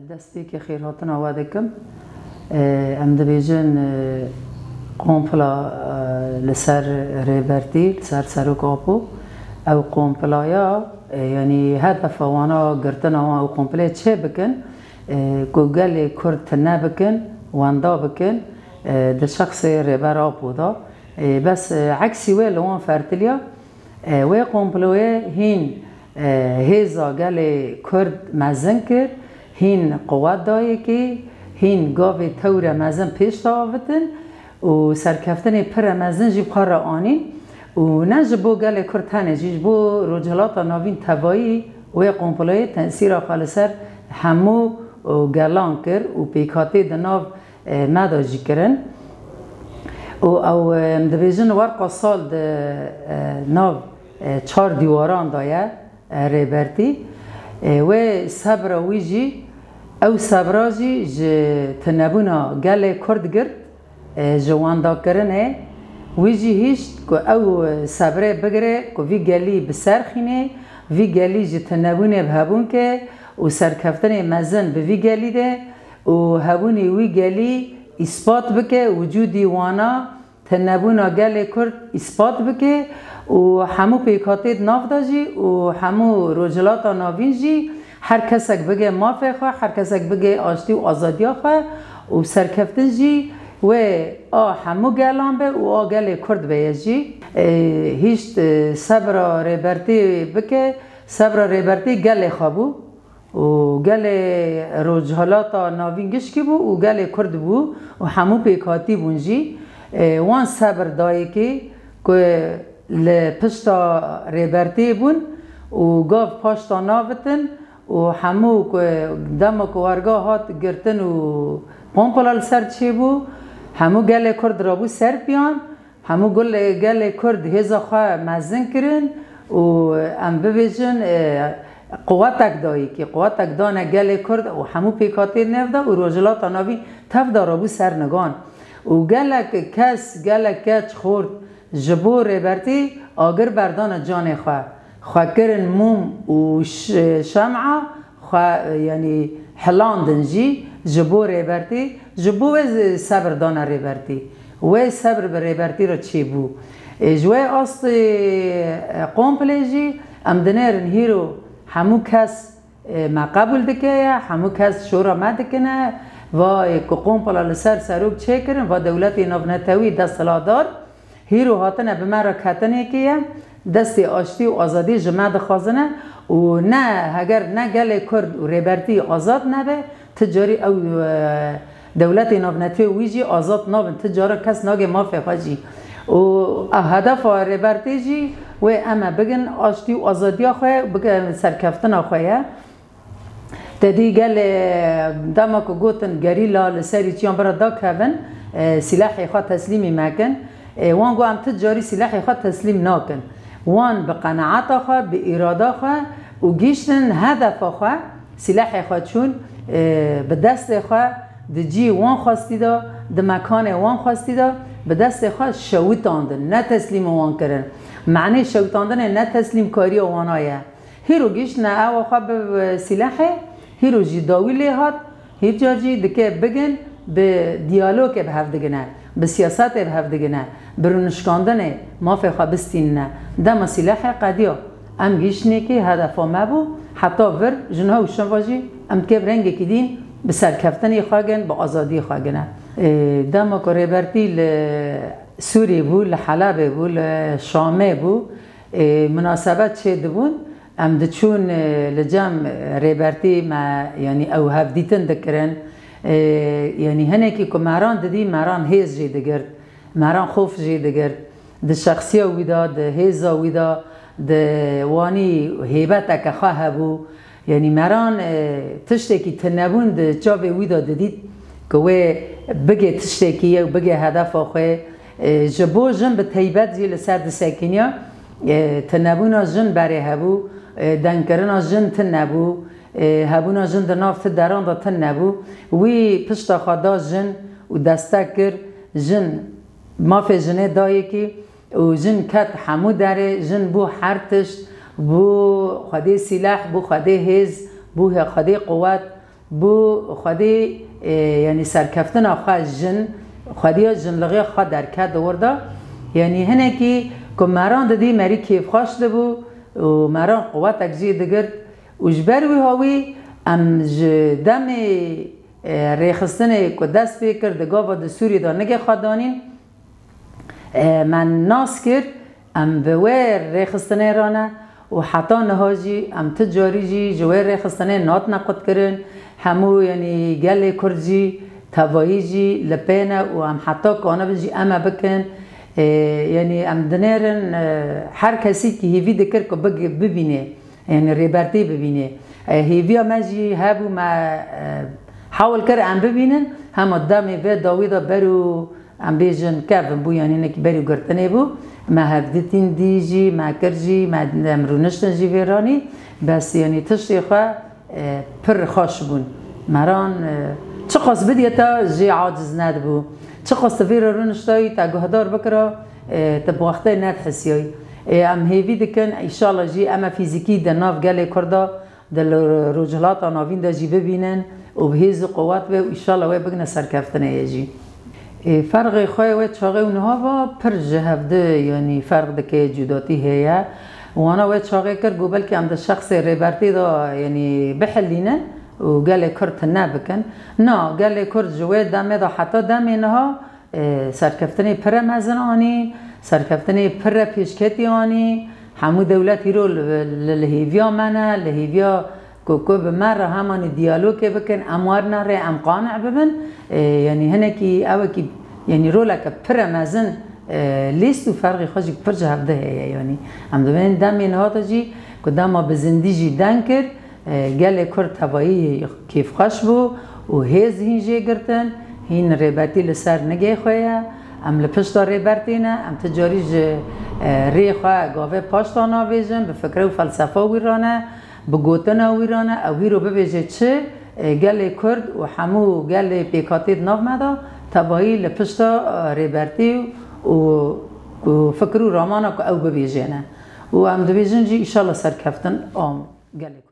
دستی که خیر هاتن آواده کم ام دبیجن قومپلا لسر ریبرتی لسر سروک آپو او قومپلایا یعنی هدف وانا گرتن او قومپلا چه بکن گوگل کرد تنه بکن واندا بکن ده شخص ریبر آپو دا بس عکسی وی لوان فرتلیا وی قومپلوی هین هیزا گل کرد مزن کرد هین قوت دایی که هین گاوی تور مزن پیش تاوتن و سرکفتن پر مزن جیب خار آنین و نه جبو گل کرتنه جیبو رجالات ناوین تبایی و قومپلای تنسیر خالصر همو گلان کرد و پیکاتی دناو مداجی کرن او مدویجن ورقا سال ناو 4 دیواران دایه ریبرتی و صبر ویجی او صبراجی تنبونا گل کرد گرد جواندا کرنه ویجی هیشت که او صبره بگره که وی گلی بسرخینه وی گلی جی تنبونه بهبون که و سرکفتن مزن به وی گلی ده و هبونی وی گلی اثبات بکه وجودی وانا تنبونا گل کرد اثبات بکه و همو پیکاتید ناف داجی و همو رجلات ناوین جی هر کسک بگه مافه خواه هر کسک بگه آشتی و آزادی خواه و سرکفتن جی و همو گلان به و گل کرد بیه جی هیچ صبر ریبرتی بکه صبر ریبرتی گل خوابو و گل رجلات ناوین گشکی بو و گل کرد بو و همو پیکاتی بونجی وان صبر دایی که لپشتا ریبرتی بون و گاف پاشتا ناوتن و همو دمو که ورگاه هات گرتن و قومپلال سر چی بو همو گل کرد را بو سر پیان همو گل کرد هزا خواه مزن کرن و ام ببیجن قوتک دایی که قوتک دانه گل کرد و همو پیکاتی نفده و رجلات ناوی تفده را بو سر نگان و گلک کچ خورد جبو ریبرتی آگر بردان جان خواه کرن موم و شمعه یعنی حلاندن جی جبو ریبرتی جبو صبر دان ریبرتی و صبر بر ریبرتی را چی بو جوه آست قومپلی جی ام دنیرن هیرو همو کس ما قبول دکه همو کس شورا ما دکنه و قومپلا لسر سروک چه کرن و دولت نافنتوی دستلادار هیرو هاتنه به مرا کتنه که دست آشتی و آزادی جمع خوازنه و نه اگر نه گل کرد و ریبرتی آزاد نبه تجاری او دولت نافنتوی ویجی آزاد نابن تجاری کس ناگه مافه خواجی و هدف ریبرتی جی و اما بگن آشتی و آزادی خواه بگن سرکفتن خواه تدی گل دما که گوتن گریلا لسری چیان برا دا کهون سلاحی خواه تسلیمی مکن وان گو هم تجاری سلاحی خواه تسلیم ناکن وان به قناعت خواه به اراده خواه و گیشتن هدف خواه سلاحی خواه چون به دست خواه ده جی وان خواستی دا ده مکان وان خواستی دا به دست خواه شویتاندن نه تسلیم وان کرن معنی شویتاندن نه تسلیم کاری وانایه هیرو گیشتن او خواه به سلاحی هیرو جی داوی لیهات هیر جاجی دکه بگن به دیالوگ به هفدگنه به سیاست به هفدگنه برونشکاندن مافه خواه بستین نه دم سلاح قدیا ام گیشنه که هدف ما بو حتی ور جنها و شنواجی ام که برنگه که دین به سرکفتنی خواهگن به آزادی خواهگنه دم که ریبرتی سوری بو لحلب بو لشامه بو مناسبت چه دبون ام دچون لجام ریبرتی ما یعنی او هفدیتن دکرن یعنی هنه که مران دادی مران هیز جی دگرد مران خوف جی دگرد ده شخصیه ویدا ده هیزا ویدا ده وانی هیبت که خواه بو یعنی مران تشتی که تنبون ده جاوه ویدا دادید که وی بگه تشتی که و بگه هدف آخواه جبو جن به تیبت جی لسر ده سکنیا تنبون جن بره هبو دنکرن جن تنبو هبونا جن در نافت دران دا تن نبو وی پشتا خدا جن و دسته کر جن مافی جنه دایی که و جن کت همو داره جن بو حرتش بو خده سلاح بو خده هز بو خده قوت بو خودی یعنی سرکفتن آخوا جن خودی جن لغی خوا درکت ورده یعنی هنه که مران دادی مری کیف خوش دبو و مران قوت اکجی دگرد و جبروی هاوی ام دم ریخستن که دست بکر دگاه و دستوری دا نگه خدانین من ناس کرد ام بویر ریخستن رانه و حتی نهاجی ام تجاری جی جویر ریخستن نات نقد کرن همو یعنی گل کرجی توایی جی لپینه و ام حتی کانه بجی اما بکن یعنی ام دنیرن هر کسی که هیوی دکر که ببینه یعنی ریبرتی ببینه هیوی مجی هبو ما حاول کر ام ببینن هم دمی به داویدا برو ام بیجن کفن بو یعنی نکی برو گرتنه بو ما هفدتین دیجی ما کرجی ما امرونشتن جی ویرانی بس یعنی تشتی خواه پر خوش بون مران چه قاس بدیه تا جی عاجز ند بو چه قاس تفیر رونشتایی تا گهدار بکرا تا بوقته ند حسیایی ام هیوی دکن ایشالا جی اما فیزیکی در ناف گل کرده در رجلات آناوین دا جی ببینن و بهیز قوت به ایشالا وی بگنه سرکفتنه جی فرق خواه وی چاقه اونها با پر جهفده یعنی فرق دکه جداتی هیا وانا وی چاقه کر گو بلکه ام دا شخص ریبرتی دا یعنی بحلینه و گل کرد نبکن نا گل کرد جوی دمه دا حتی دمه نها سرکفتنه پر مزن آنی سرکفتنه پر پیشکتی آنی همو دولتی رو لهیویا منه لهیویا کوکو به مره همان دیالوگ بکن اموار نره ام قانع ببن یعنی هنکی او کی یعنی رولا که پر مزن لیست و فرقی خوشی پر جهبده هی یعنی ام دوین دم اینها تا جی که دم به زندگی دن کرد گل کرد توایی کیف خوش بو و هیز هینجی گرتن هین ریبرتی لسر نگه خواه ام لپشتا ریبرتینه ام تجاریج ری خواه گاوه پاشتانا ویژن به فکره و فلسفه ویرانه بگوتن ویرانه او رو ببیجه چه گل کرد و همو گل پیکاتید ناف مدا تبایی لپشتا ریبرتی و فکرو رامانا که او ببیجه نه و ام دو بیجن جی ایشالا سرکفتن آم گل کرد